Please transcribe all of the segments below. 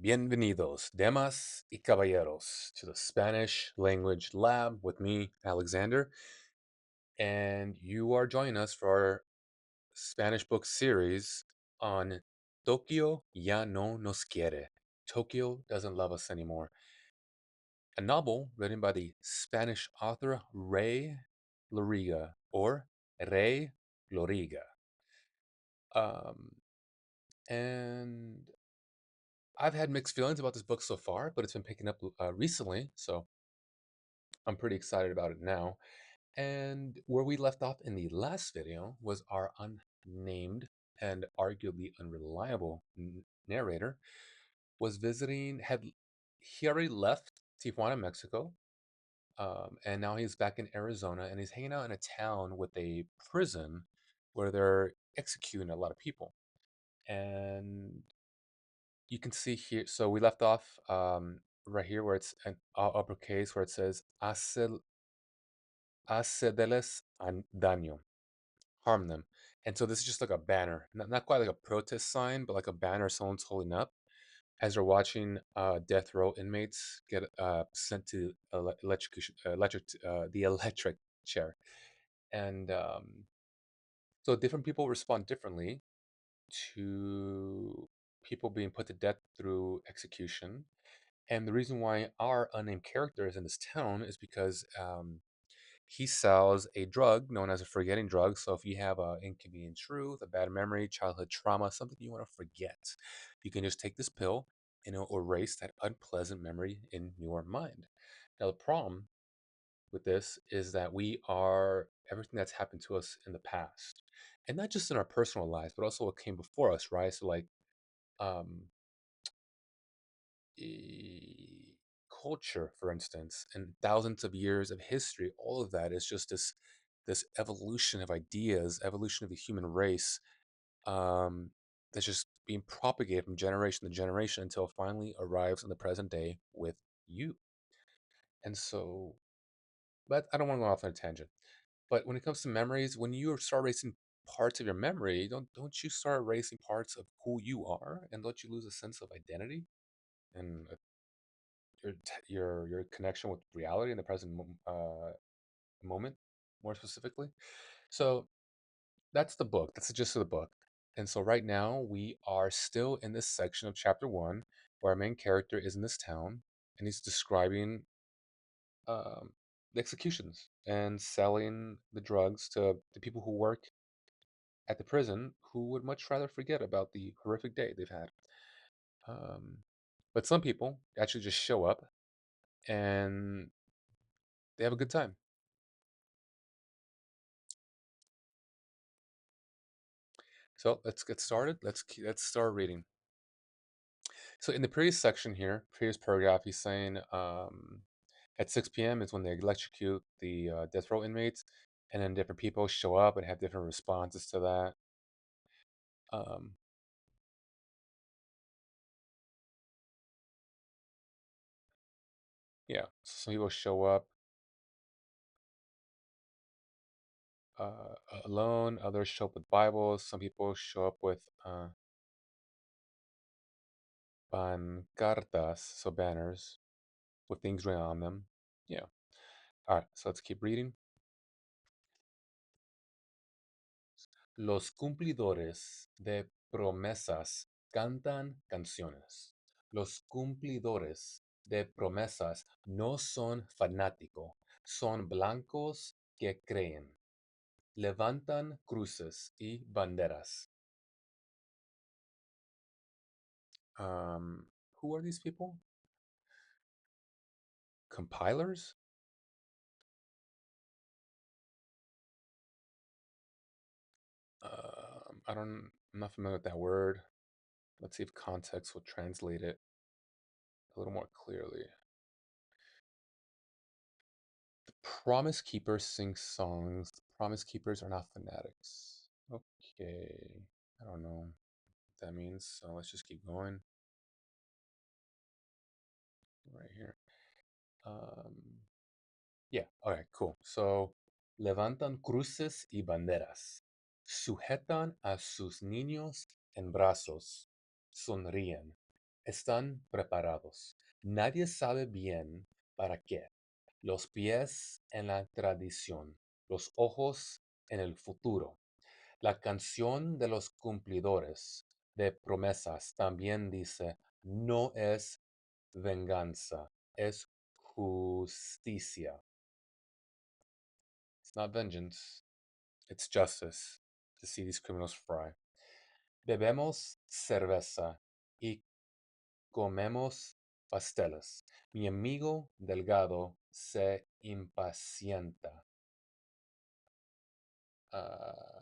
Bienvenidos, damas y caballeros, to the Spanish Language Lab with me, Alexander. And you are joining us for our Spanish book series on Tokio ya no nos quiere. Tokyo doesn't love us anymore. A novel written by the Spanish author Ray Loriga, or Ray Loriga. Um, and I've had mixed feelings about this book so far, but it's been picking up recently, so I'm pretty excited about it now. And where we left off in the last video was our unnamed and arguably unreliable narrator was visiting, he already left Tijuana, Mexico, and now he's back in Arizona, and he's hanging out in a town with a prison where they're executing a lot of people. And you can see here, so we left off right here where it's an uppercase where it says hacedeles daño, harm them. And so this is just like a banner, not quite like a protest sign, but like a banner someone's holding up as they're watching death row inmates get sent to the electric chair. And so different people respond differently to people being put to death through execution. And the reason why our unnamed character is in this town is because he sells a drug known as a forgetting drug. So if you have an inconvenient truth, a bad memory, childhood trauma, something you want to forget, you can just take this pill and it'll erase that unpleasant memory in your mind. Now, the problem with this is that we are everything that's happened to us in the past. And not just in our personal lives, but also what came before us, right? So, like, um, culture, for instance, and thousands of years of history, all of that is just this evolution of ideas, evolution of the human race, um, that's just being propagated from generation to generation until it finally arrives in the present day with you. And so, but I don't want to go off on a tangent. But when it comes to memories, when you start erasing parts of your memory, don't you start erasing parts of who you are, and don't you lose a sense of identity and your connection with reality in the present moment, more specifically. So that's the book. That's the gist of the book. And so right now we are still in this section of chapter one, where our main character is in this town, and he's describing um, the executions and selling the drugs to the people who work at the prison, who would much rather forget about the horrific day they've had. Um, but some people actually just show up and they have a good time. So let's get started. Let's start reading. So in the previous section here, previous paragraph, he's saying at 6 p.m. is when they electrocute the death row inmates, and then different people show up and have different responses to that. Um, yeah, so some people show up alone, others show up with Bibles, some people show up with pancartas, so banners with things written on them. Yeah. All right, so let's keep reading. Los cumplidores de promesas cantan canciones. Los cumplidores de promesas no son fanáticos, son blancos que creen. Levantan cruces y banderas. Who are these people? Compilers? I'm not familiar with that word. Let's see if context will translate it a little more clearly. The Promise Keepers sing songs. The Promise Keepers are not fanatics. Okay. I don't know what that means, so let's just keep going right here. Um, yeah, all right, cool. So, levantan cruces y banderas. Sujetan a sus niños en brazos. Sonríen. están preparados. Nadie sabe bien para qué. Los pies en la tradición, los ojos en el futuro. La canción de los cumplidores de promesas también dice, no es venganza, es justicia. It's not vengeance, it's justice to see these criminals fry. Bebemos cerveza y comemos pasteles. Mi amigo Delgado se impacienta. Uh,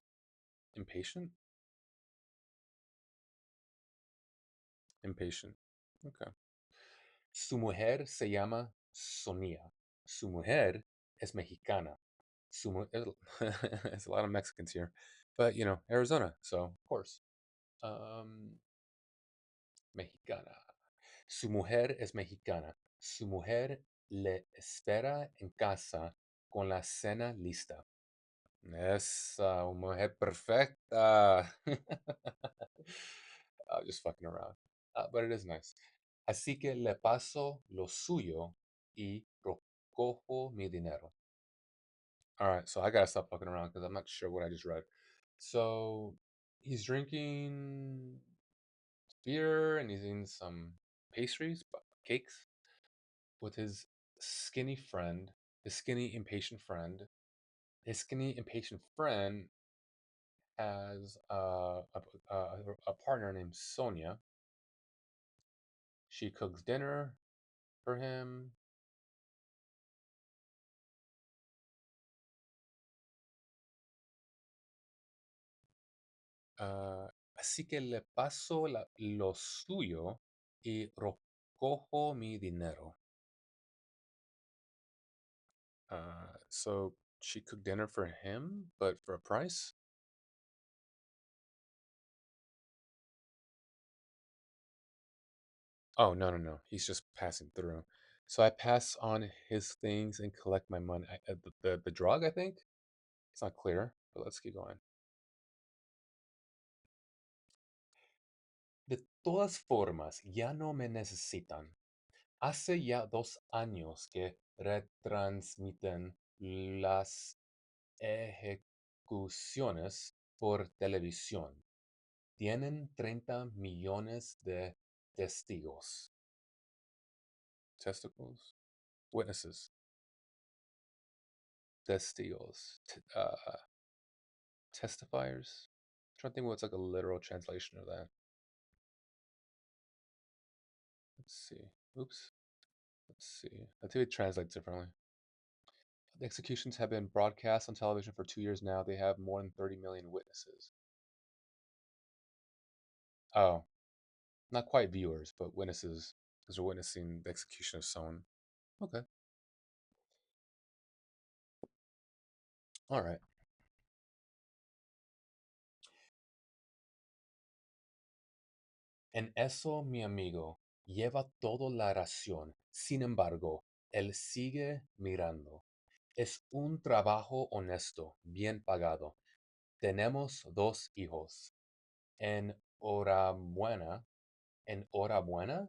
impatient? Impatient. Okay. Su mujer se llama Sonia. Su mujer es mexicana. There's a lot of Mexicans here, but Arizona, so of course. Um, Mexicana. Su mujer es mexicana. Su mujer le espera en casa con la cena lista. Es una mujer perfecta. Just fucking around. But it is nice. Así que le paso lo suyo y recojo mi dinero. All right, so I gotta stop fucking around because I'm not sure what I just read. So he's drinking beer and he's eating some pastries, cakes, with his skinny friend, his skinny impatient friend. His skinny impatient friend has a partner named Sonia. She cooks dinner for him. Así que le paso lo suyo y recojo mi dinero. So she cooked dinner for him, but for a price? Oh, no, no, no. He's just passing through. So I pass on his things and collect my money. The drug, I think? It's not clear, but let's keep going. De todas formas, ya no me necesitan. Hace ya 2 años que retransmiten las ejecuciones por televisión. Tienen 30 millones de testigos. Testicles? Witnesses. Testigos. Testifiers? I'm trying to think what's like a literal translation of that. Let's see. Oops. Let's see. I think it translates differently. The executions have been broadcast on television for 2 years now. They have more than 30 million witnesses. Oh, not quite viewers, but witnesses, because they're witnessing the execution of someone. Okay. All right. En eso, mi amigo, lleva toda la ración. Sin embargo, él sigue mirando. Es un trabajo honesto, bien pagado. Tenemos 2 hijos. Enhorabuena. Enhorabuena?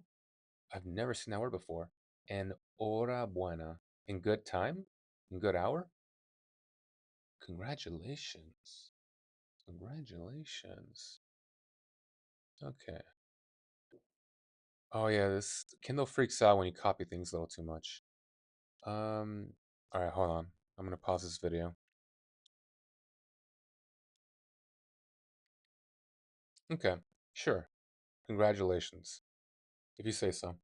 I've never seen that word before. Enhorabuena. In good time? In good hour? Congratulations. Congratulations. Okay. Oh yeah, this Kindle freaks out when you copy things a little too much. All right, hold on. I'm gonna pause this video. Okay, sure. Congratulations, if you say so.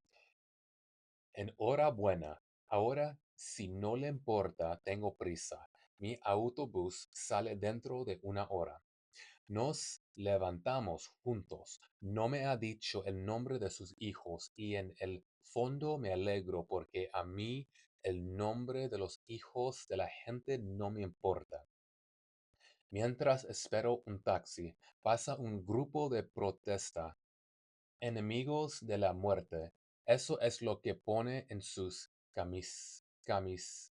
Enhorabuena. Ahora, si no le importa, tengo prisa. Mi autobús sale dentro de 1 hora. Nos levantamos juntos. No me ha dicho el nombre de sus hijos y en el fondo me alegro porque a mí el nombre de los hijos de la gente no me importa. Mientras espero un taxi, pasa un grupo de protesta, enemigos de la muerte. Eso es lo que pone en sus camisetas.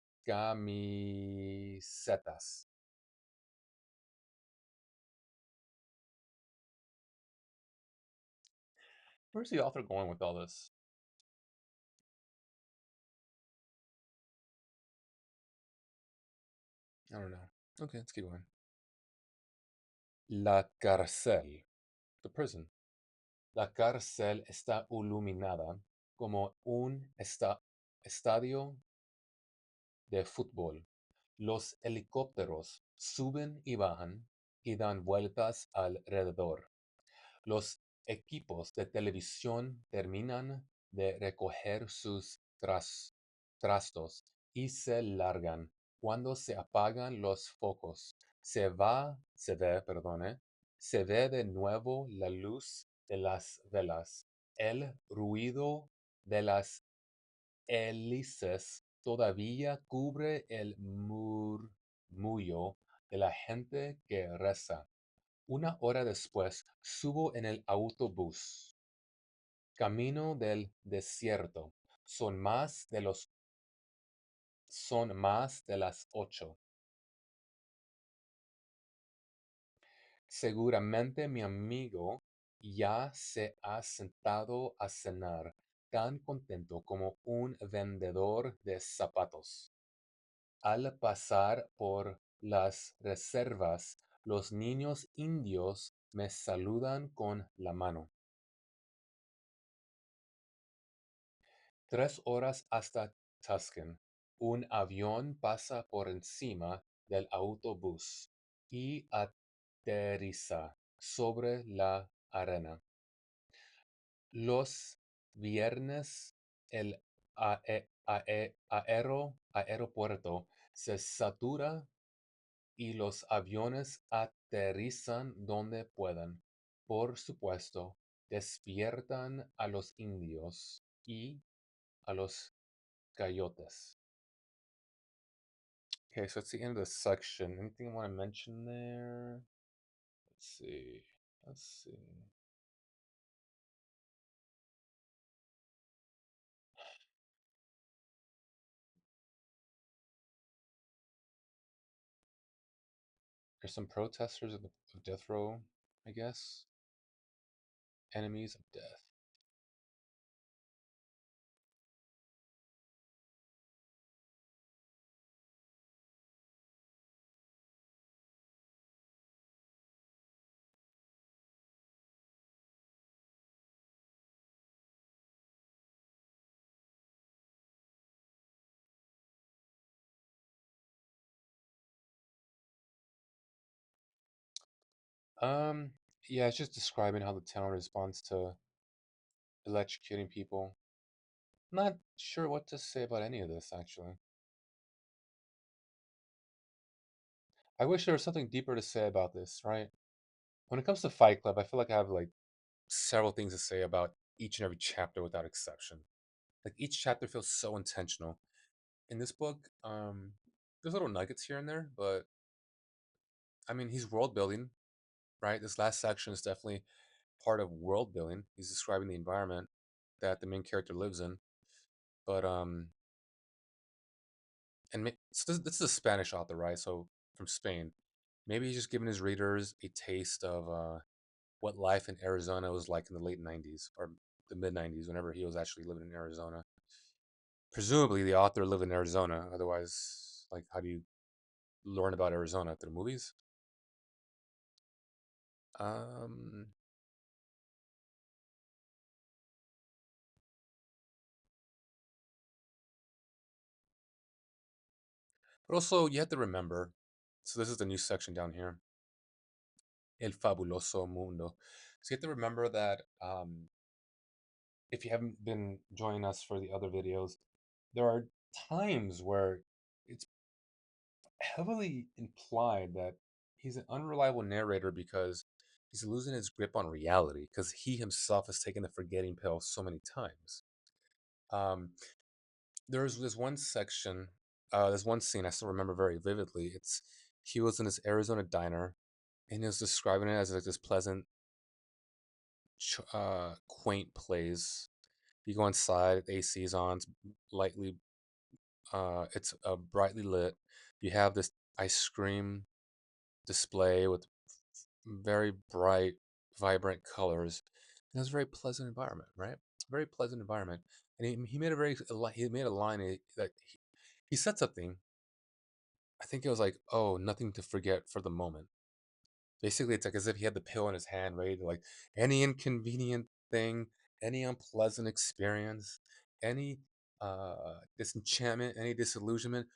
Where's the author going with all this? I don't know. Okay, let's keep going. La cárcel, the prison. La cárcel está iluminada como un estadio de fútbol. Los helicópteros suben y bajan y dan vueltas alrededor. Los equipos de televisión terminan de recoger sus trastos y se largan. Cuando se apagan los focos, se ve de nuevo la luz de las velas, el ruido de las hélices todavía cubre el murmullo de la gente que reza. Una hora después subo en el autobús. Camino del desierto. Son más de las 8. Seguramente mi amigo ya se ha sentado a cenar, tan contento como un vendedor de zapatos. Al pasar por las reservas, los niños indios me saludan con la mano. 3 horas hasta Tucson. Un avión pasa por encima del autobús y aterriza sobre la arena. Los viernes el aeropuerto se satura y los aviones aterrizan donde puedan. Por supuesto, despiertan a los indios y a los coyotes. Okay, so it's the end of the section. Anything I want to mention there? Let's see. Let's see. There's some protesters of death row, I guess. Enemies of death. Um, yeah, it's just describing how the town responds to electrocuting people. Not sure what to say about any of this, actually. I wish there was something deeper to say about this, right? When it comes to Fight Club, I feel like I have like several things to say about each and every chapter without exception. Like each chapter feels so intentional. In this book, there's little nuggets here and there, but I mean, he's world building, right? This last section is definitely part of world building. He's describing the environment that the main character lives in. But so this is a Spanish author, right? So from Spain, maybe he's just giving his readers a taste of what life in Arizona was like in the late '90s or the mid '90s, whenever he was actually living in Arizona. Presumably, the author lived in Arizona. Otherwise, like, how do you learn about Arizona through movies? Um, but also, you have to remember. So this is the new section down here, El Fabuloso Mundo. So you have to remember that if you haven't been joining us for the other videos, there are times where it's heavily implied that he's an unreliable narrator because he's losing his grip on reality because he himself has taken the forgetting pill so many times. Um, there's this one section, there's one scene I still remember very vividly. It's he was in this Arizona diner and he was describing it as like this pleasant, quaint place. You go inside, AC's on, it's lightly, it's brightly lit. You have this ice cream display with very bright, vibrant colors. It was a very pleasant environment, right? Very pleasant environment. And he made a very he made a line that he said something. I think it was like, "Oh, nothing to forget for the moment." Basically, it's like as if he had the pill in his hand, ready to like any inconvenient thing, any unpleasant experience, any disenchantment, any disillusionment,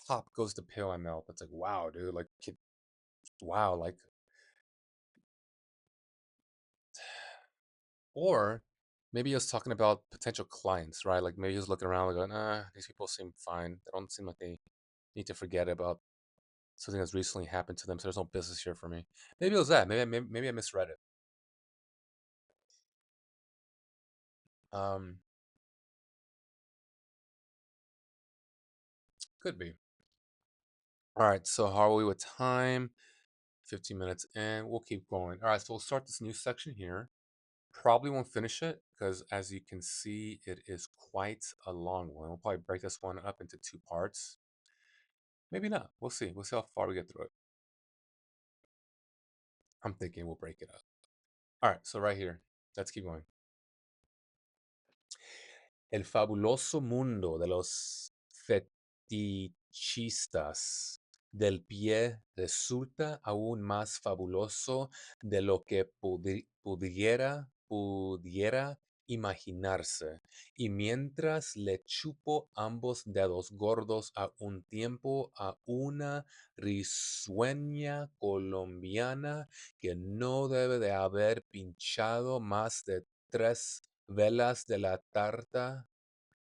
pop goes the pill in my mouth. It's like, wow, dude, like, wow, like, or maybe he was talking about potential clients, right? Like maybe he was looking around, like, going, these people seem fine. They don't seem like they need to forget about something that's recently happened to them. So there's no business here for me. Maybe it was that. Maybe I misread it. Um, could be. All right. So how are we with time? 15 minutes, and we'll keep going. All right. So we'll start this new section here. Probably won't finish it because, as you can see, it is quite a long one. We'll probably break this one up into two parts. Maybe not. We'll see. We'll see how far we get through it. I'm thinking we'll break it up. All right. So right here, let's keep going. El fabuloso mundo de los fetichistas del pie resulta aún más fabuloso de lo que pudiera imaginarse. Y mientras le chupo ambos dedos gordos a un tiempo a una risueña colombiana que no debe de haber pinchado más de tres velas de la tarta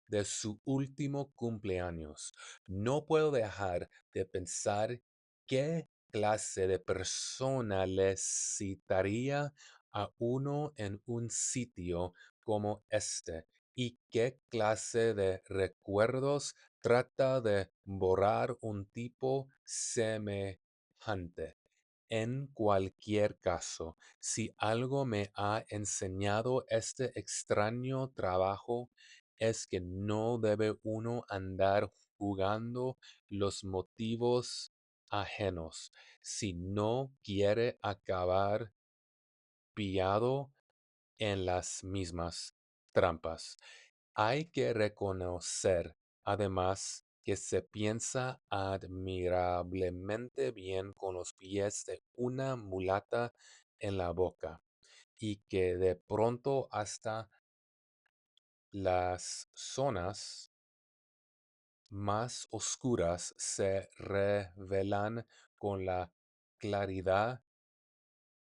de su último cumpleaños. No puedo dejar de pensar qué clase de persona le citaría a uno en un sitio como este y qué clase de recuerdos trata de borrar un tipo semejante. En cualquier caso, si algo me ha enseñado este extraño trabajo, es que no debe uno andar jugando los motivos ajenos si no quiere acabar pillado en las mismas trampas. Hay que reconocer, además, que se piensa admirablemente bien con los pies de una mulata en la boca y que de pronto hasta las zonas más oscuras se revelan con la claridad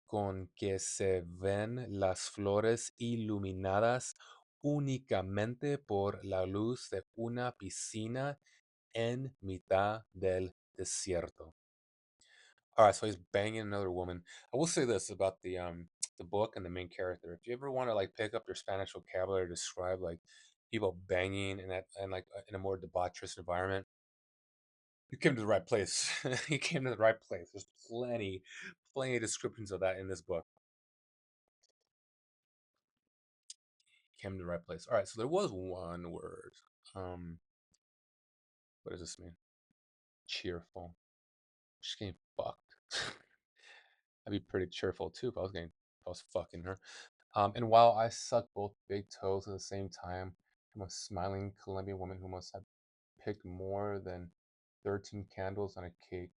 con que se ven las flores iluminadas únicamente por la luz de una piscina en mitad del desierto. All right, so he's banging another woman. I will say this about the book and the main character. If you ever want to like pick up your Spanish vocabulary to describe like people banging and like in a more debaucherous environment, you came to the right place. You came to the right place. There's plenty of descriptions of that in this book. Came to the right place. All right, so there was one word. Um, what does this mean? Cheerful. She's getting fucked. I'd be pretty cheerful too if I was fucking her. And while I suck both big toes at the same time, I'm a smiling Colombian woman who must have picked more than 13 candles on a cake.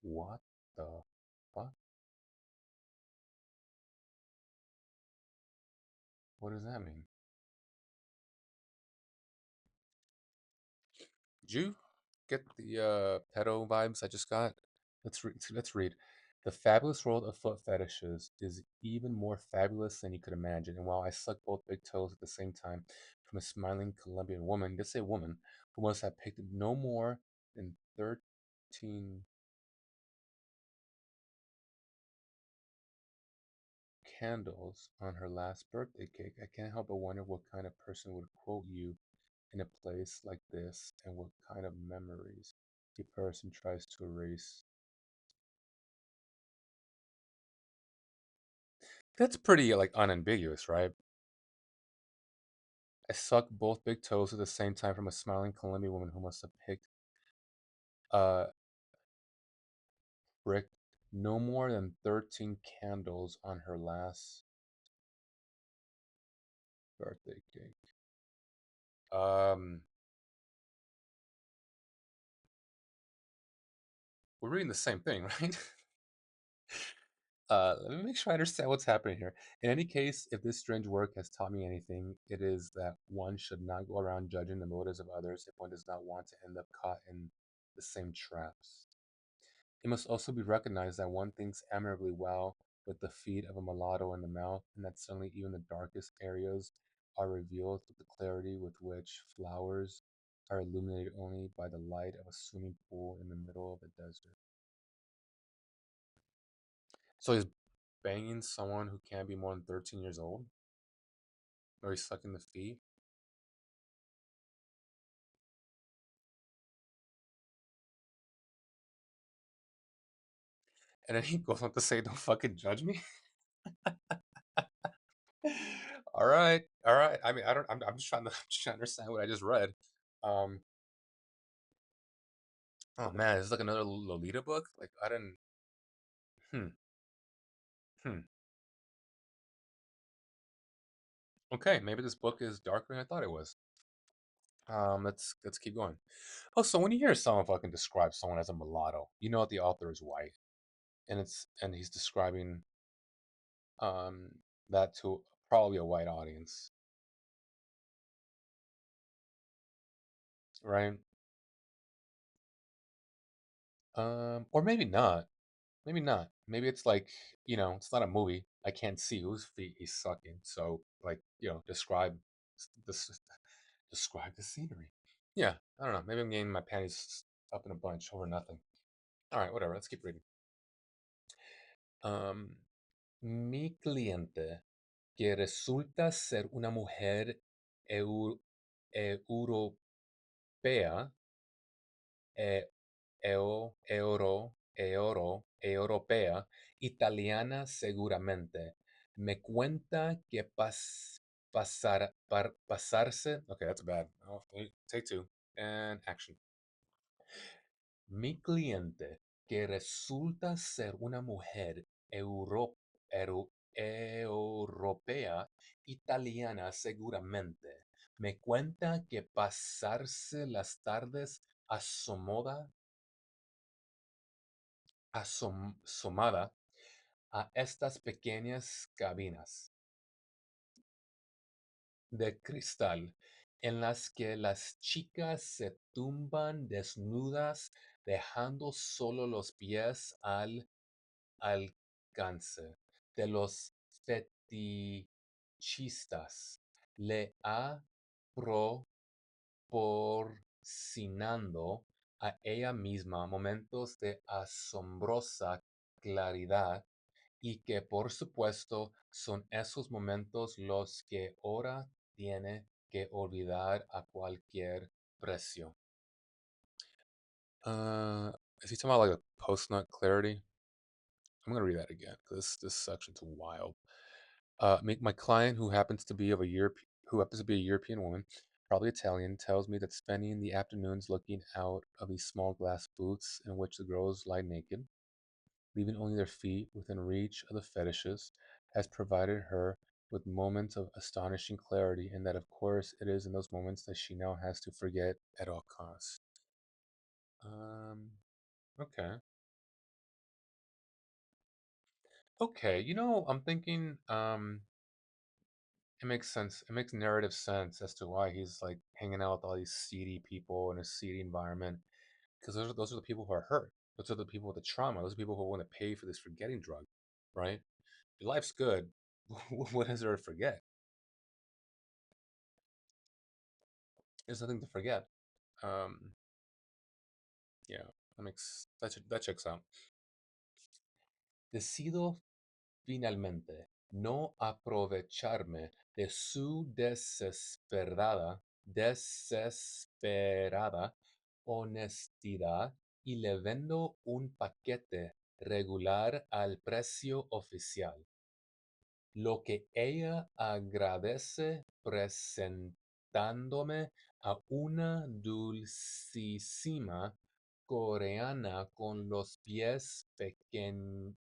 What the fuck? What does that mean? Did you get the pedo vibes I just got? Let's read. The fabulous world of foot fetishes is even more fabulous than you could imagine. And while I suck both big toes at the same time from a smiling Colombian woman, just a woman, who must have picked no more than 13 candles on her last birthday cake, I can't help but wonder what kind of person would quote you in a place like this and what kind of memories a person tries to erase. That's pretty like unambiguous, right? I sucked both big toes at the same time from a smiling Colombian woman who must have picked uh pricked No more than 13 candles on her last birthday cake. Um, we're reading the same thing, right? Let me make sure I understand what's happening here. In any case, if this strange work has taught me anything, it is that one should not go around judging the motives of others if one does not want to end up caught in the same traps. It must also be recognized that one thinks admirably well with the feet of a mulatto in the mouth, and that suddenly even the darkest areas are revealed with the clarity with which flowers are illuminated only by the light of a swimming pool in the middle of a desert. So he's banging someone who can't be more than 13 years old, or he's sucking the feet, and then he goes on to say, "Don't fucking judge me." All right, all right. I mean, I don't. I'm just trying to, I'm just trying to understand what I just read. Um, oh man, this is like another Lolita book. Like I didn't. Hmm. Hmm. Okay, maybe this book is darker than I thought it was. Let's keep going. Oh, so when you hear someone fucking describe someone as a mulatto, you know that the author is white, and he's describing um that to probably a white audience, right? Or maybe not. Maybe not. Maybe it's like, it's not a movie. I can't see whose feet he's sucking. So, like, this, describe the scenery. Yeah, I don't know. Maybe I'm getting my panties up in a bunch over nothing. All right, whatever. Let's keep reading. Um, Mi cliente, que resulta ser una mujer eu- europea, e- europea, italiana seguramente, me cuenta que pasarse. Okay, that's bad. Oh, take two and action. Mi cliente, que resulta ser una mujer europea, italiana seguramente, me cuenta que pasarse las tardes asomada a estas pequeñas cabinas de cristal en las que las chicas se tumban desnudas, dejando solo los pies al alcance de los fetichistas. Le ha proporcionando a ella misma momentos de asombrosa claridad y que por supuesto son esos momentos los que ahora tiene que olvidar a cualquier precio. Is he talking about like a post-nut clarity? I'm gonna read that again because this section's wild. My client, who happens to be a European woman, probably Italian, tells me that spending the afternoons looking out of these small glass booths in which the girls lie naked, leaving only their feet within reach of the fetishes, has provided her with moments of astonishing clarity, and that of course it is in those moments that she now has to forget at all costs. Um, okay. Okay, I'm thinking it makes sense. It makes narrative sense as to why he's like hanging out with all these seedy people in a seedy environment. Because those are the people who are hurt. Those are the people with the trauma. Those are people who want to pay for this forgetting drug, right? Your life's good. What is there to forget? There's nothing to forget. Um, yeah, that checks out. Decido finalmente no aprovecharme de su desesperada honestidad y le vendo un paquete regular al precio oficial, lo que ella agradece presentándome a una dulcísima coreana con los pies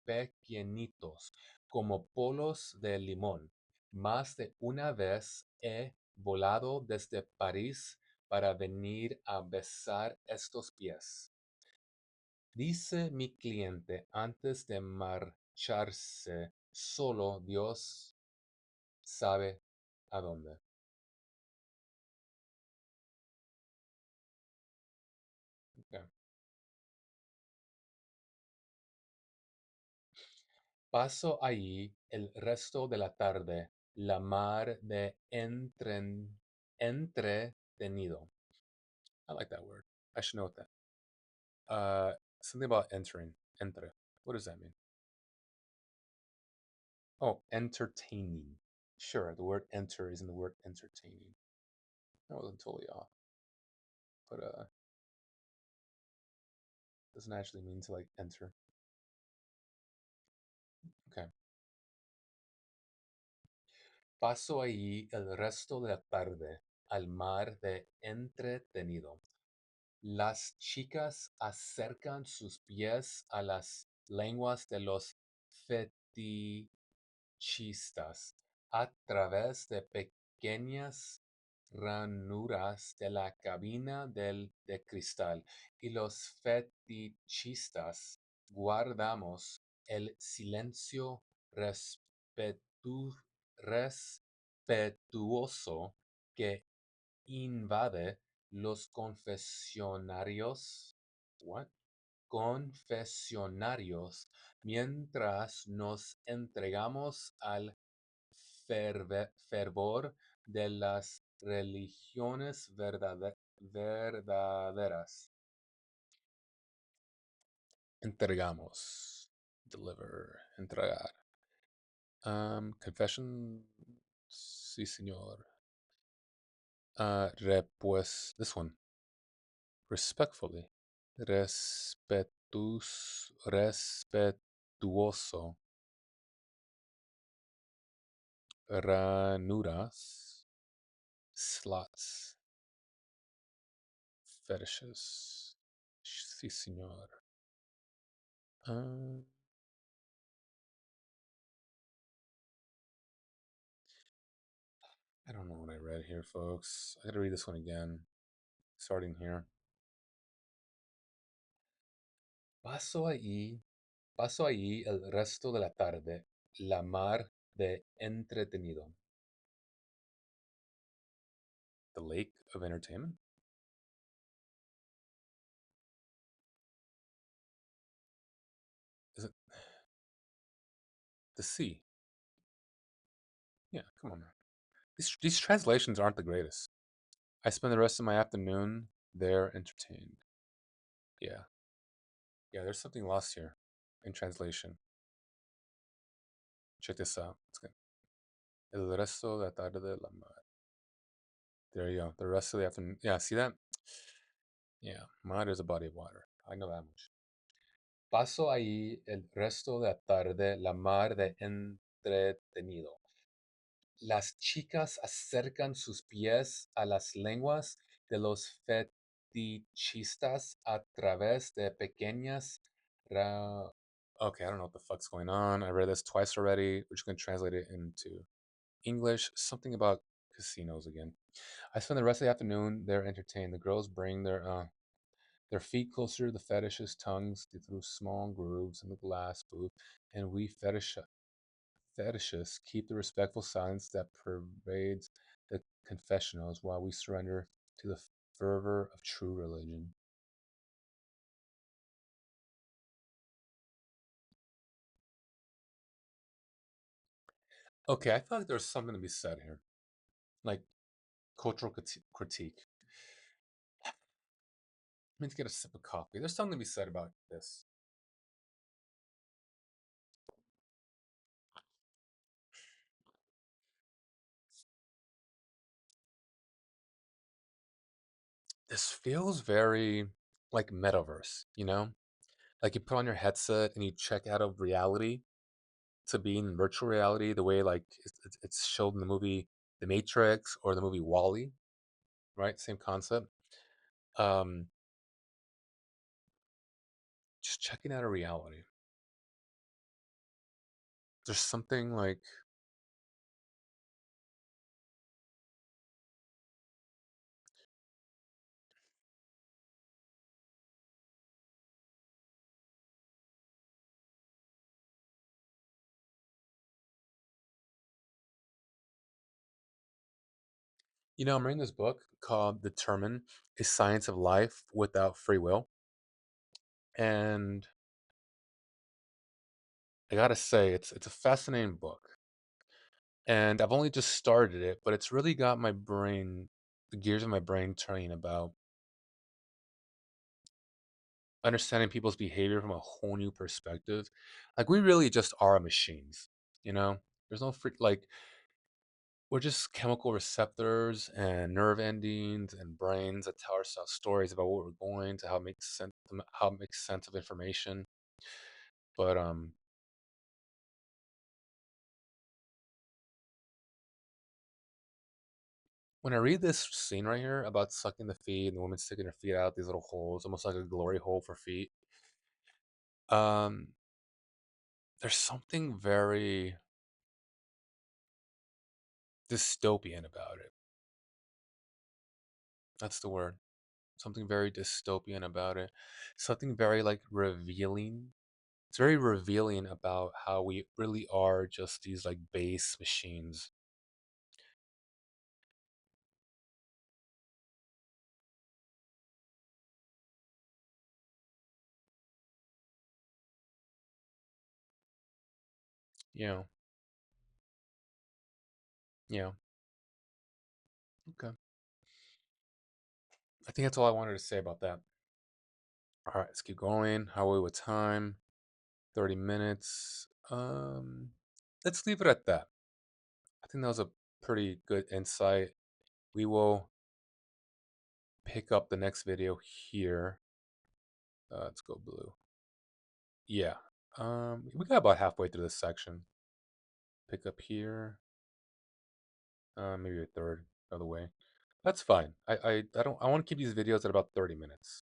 pequeñitos, como polos de limón. Más de una vez he volado desde París para venir a besar estos pies. Dice mi cliente antes de marcharse, solo Dios sabe a dónde. Ok. Paso allí el resto de la tarde, la mar de entretenido. I like that word. I should know what that. Something about entering. Entre. What does that mean? Oh, entertaining. Sure, the word enter is in the word entertaining. I wasn't totally off, but doesn't actually mean to like enter. Okay. Paso allí el resto de la tarde, al mar de entretenido. Las chicas acercan sus pies a las lenguas de los fetichistas a través de pequeñas ranuras de la cabina de cristal, y los fetichistas guardamos el silencio respetuoso que invade los confesionarios. What? Confesionarios, mientras nos entregamos al fervor de las religiones verdaderas. Entregamos. Deliver. Entregar. Confession. Sí, señor. Repues. This one. Respectfully. Respetuoso. Ranuras. Slots. Fetishes. Sí, señor. Uh, I don't know what I read here, folks. I gotta read this one again. Starting here. Paso ahí, paso ahí el resto de la tarde, la mar de entretenido. The lake of entertainment? Is it the sea? Yeah, come on, man. These translations aren't the greatest. I spend the rest of my afternoon there entertained. Yeah. Yeah, there's something lost here in translation. Check this out. It's good. El resto de la tarde de la mar. There you go. The rest of the afternoon. Yeah, see that? Yeah, mar is a body of water. I know that much. Paso ahí el resto de la tarde, la mar de entretenido. Las chicas acercan sus pies a las lenguas de los fetichistas a través de pequeñas Okay, I don't know what the fuck's going on. I read this twice already. We're just going to translate it into English. Something about casinos again. I spend the rest of the afternoon there entertained. The girls bring their feet closer to the fetish's tongues through small grooves in the glass booth, and we fetishists keep the respectful silence that pervades the confessionals while we surrender to the fervor of true religion. Okay, I feel like there's something to be said here, like cultural critique. I need to get a sip of coffee. There's something to be said about this. This feels very like metaverse, you know? Like you put on your headset and you check out of reality to be in virtual reality the way like it's showed in the movie The Matrix or the movie Wally, right? Same concept. Um, just checking out a reality. There's something like, I'm reading this book called Determine, A Science of Life Without Free Will. And I gotta say, it's a fascinating book. And I've only just started it, but it's really got my brain, the gears of my brain turning about understanding people's behavior from a whole new perspective. Like we really just are machines, you know? There's no free like we're just chemical receptors and nerve endings and brains that tell ourselves stories about what we're going to how it makes sense of information. But when I read this scene right here about sucking the feet and the woman sticking her feet out these little holes, almost like a glory hole for feet, um, there's something very dystopian about it. That's the word. Something very dystopian about it. Something very like revealing. It's very revealing about how we really are just these like base machines. Yeah. Yeah. Okay. I think that's all I wanted to say about that. All right, let's keep going. How are we with time? 30 minutes. Let's leave it at that. I think that was a pretty good insight. We will pick up the next video here. Let's go blue. Yeah. We got about halfway through this section. Pick up here. Maybe a third of the way. That's fine. I don't I want to keep these videos at about 30 minutes.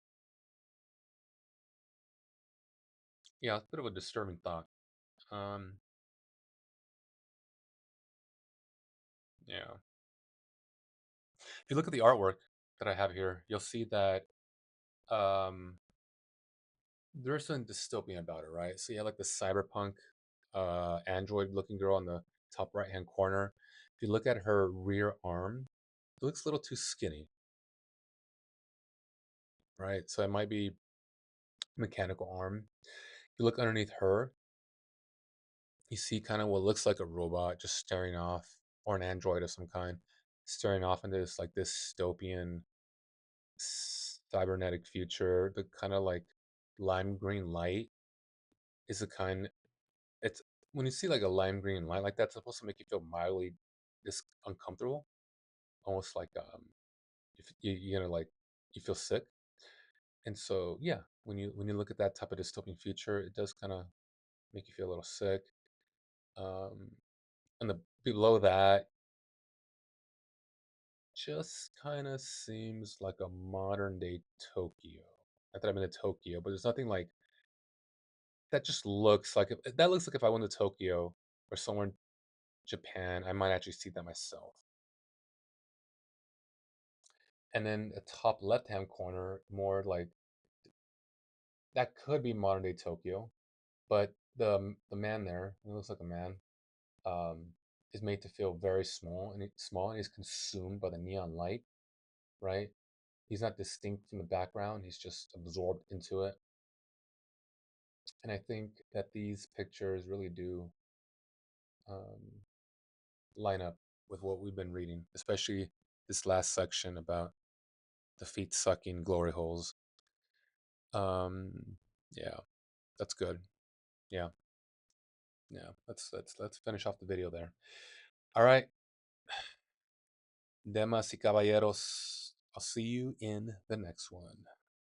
Yeah, it's a bit of a disturbing thought. Um, yeah. If you look at the artwork that I have here, you'll see that um there's something dystopian about it, right? So you have like the cyberpunk android looking girl in the top right hand corner. If you look at her rear arm, it looks a little too skinny, right? So it might be mechanical arm. If you look underneath her, you see kind of what looks like a robot just staring off, or an android of some kind, staring off into this like dystopian cybernetic future. The kind of like lime green light is the kind. It's when you see like a lime green light like that's supposed to make you feel mildly uncomfortable, almost like if you're gonna like you feel sick. And so yeah, when you look at that type of dystopian future, it does kind of make you feel a little sick. Um, and the below that just kind of seems like a modern day Tokyo. Not that I've been to Tokyo, but there's nothing like that. Just looks like that looks like if I went to Tokyo or somewhere in Japan, I might actually see that myself. And then the top left hand corner, more like that could be modern day Tokyo, but the man there, he looks like a man, um, is made to feel very small, and he's consumed by the neon light, right? He's not distinct from the background; he's just absorbed into it. And I think that these pictures really do um, line up with what we've been reading, especially this last section about the feet sucking glory holes. Um, yeah, that's good. Yeah, yeah. Let's finish off the video there. All right, damas y caballeros. I'll see you in the next one.